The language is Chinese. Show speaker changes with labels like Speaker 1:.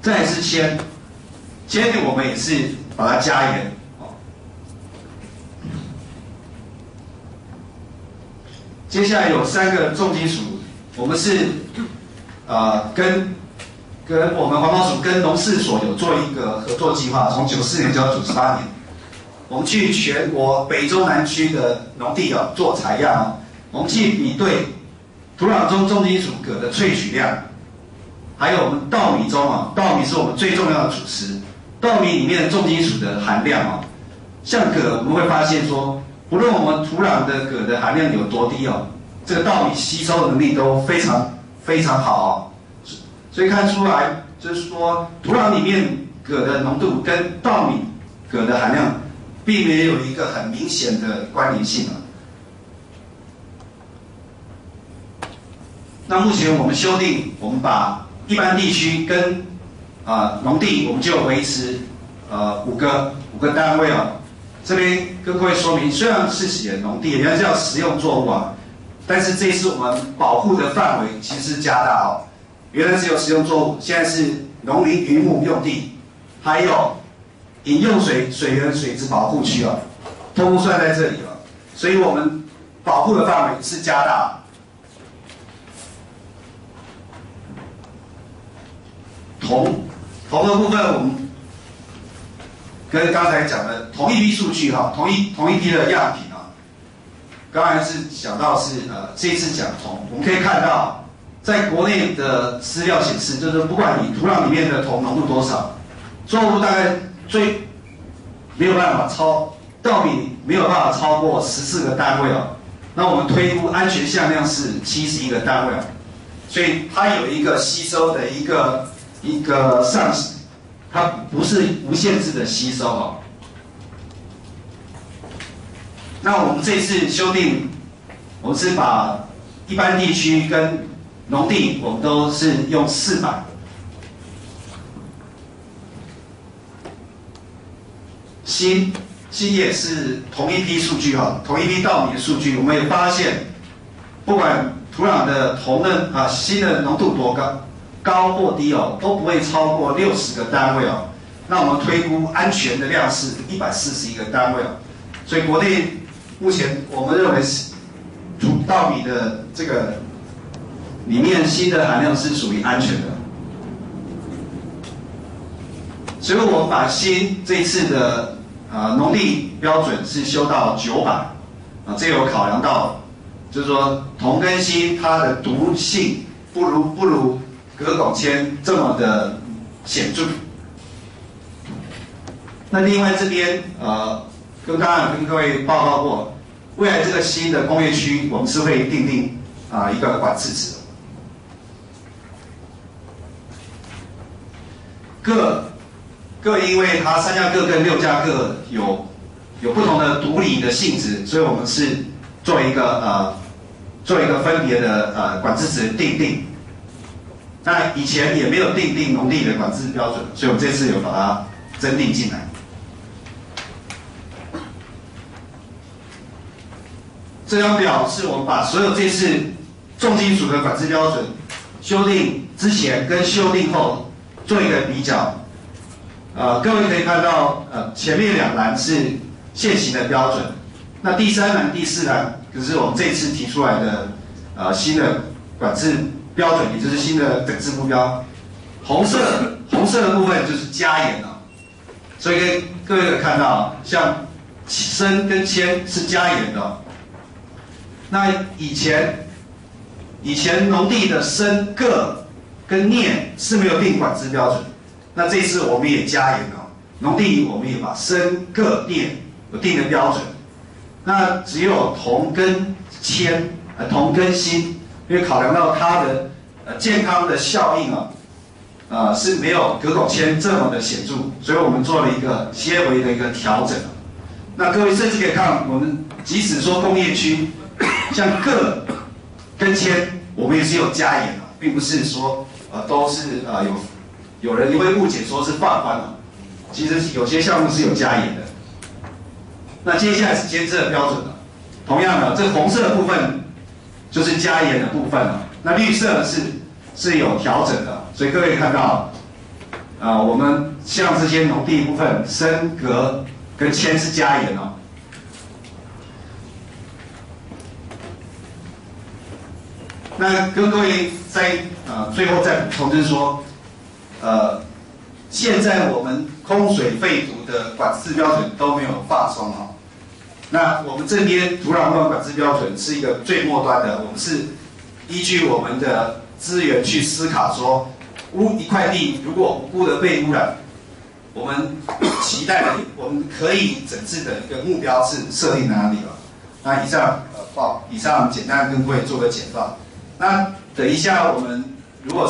Speaker 1: 再来是铅，铅我们也是把它加盐。接下来有3个重金属，我们是跟我们环保署跟农事所有做一个合作计划，从94年到98年，我们去全国北中南区的农地做采样我们去比对土壤中重金属铬的萃取量，还有我们稻米中稻米是我们最重要的主食，稻米里面的重金属的含量像铬我们会发现说，不论我们土壤的铬的含量有多低这个稻米吸收能力都非常好所以看出来就是说，土壤里面铬的浓度跟稻米铬的含量并没有一个很明显的关联性那目前我们修订，我们把一般地区跟农地，我们就维持5个单位这边跟各位说明，虽然是写农地，原来叫食用作物但是这次我们保护的范围其实是加大原来只有食用作物，现在是农林渔牧用地，还有饮用水源水质保护区通算在这里所以我们保护的范围是加大。铜的部分，我们跟刚才讲的同一批数据同一批的样品刚才是讲到是这一次讲铜，我们可以看到，在国内的资料显示，就是不管你土壤里面的铜浓度多少，作物大概没有办法稻米没有办法超过14个单位那我们推估安全向量是71个单位所以它有一个吸收的一个上限，它不是无限制的吸收那我们这次修订，我们是把一般地区跟农地，我们都是用400。锌也是同一批数据同一批稻米的数据，我们也发现，不管土壤的铜的锌的浓度多高或低都不会超过60个单位那我们推估安全的量是141个单位所以国内目前我们认为稻米的这个里面锌的含量是属于安全的，所以我们把锌这次的农地标准是修到900这有考量到，就是说铜跟锌它的毒性不如镉汞铅这么的显著。那另外这边刚刚有跟各位报告过，未来这个新的工业区，我们是会订定一个管制值。铬因为它3价铬跟6价铬有不同的毒理的性质，所以我们是做一个分别的管制值订定。那以前也没有订定农地的管制标准，所以我们这次有把它增订进来。这张表是我们把所有这次重金属的管制标准修订之前跟修订后做一个比较。各位可以看到，前面2栏是现行的标准，那第3栏、第4栏就是我们这次提出来的新的管制标准，也就是新的等制目标。红色的部分就是加盐所以各位可以看到，像砷跟铅是加盐的那以前农地的砷、铬跟镍是没有定管制标准，那这次我们也加盐农地我们也把砷、铬、镍有定的标准。那只有铜跟铅、铜跟锌，因为考量到它的健康的效应是没有镉汞铅这么的显著，所以我们做了一个些微的一个调整。那各位甚至可以看，我们即使说工业区，像铬跟铅，我们也是有加盐并不是说都是有人也会误解说是放宽其实有些项目是有加盐的。那接下来是监测的标准同样的，这红色的部分就是加盐的部分那绿色是有调整的，所以各位看到我们像这些农地部分，升格跟铅是加盐哦。那跟各位在最后再补充，就是说，现在我们空水废土的管制标准都没有放松哦。那我们这边土壤污染管制标准是一个最末端的，我们是依据我们的资源去思考说，一块地如果无辜的被污染，我们期待的我们可以整治的一个目标是设定哪里了？那以上简单跟各位做个简报。那等一下我们如果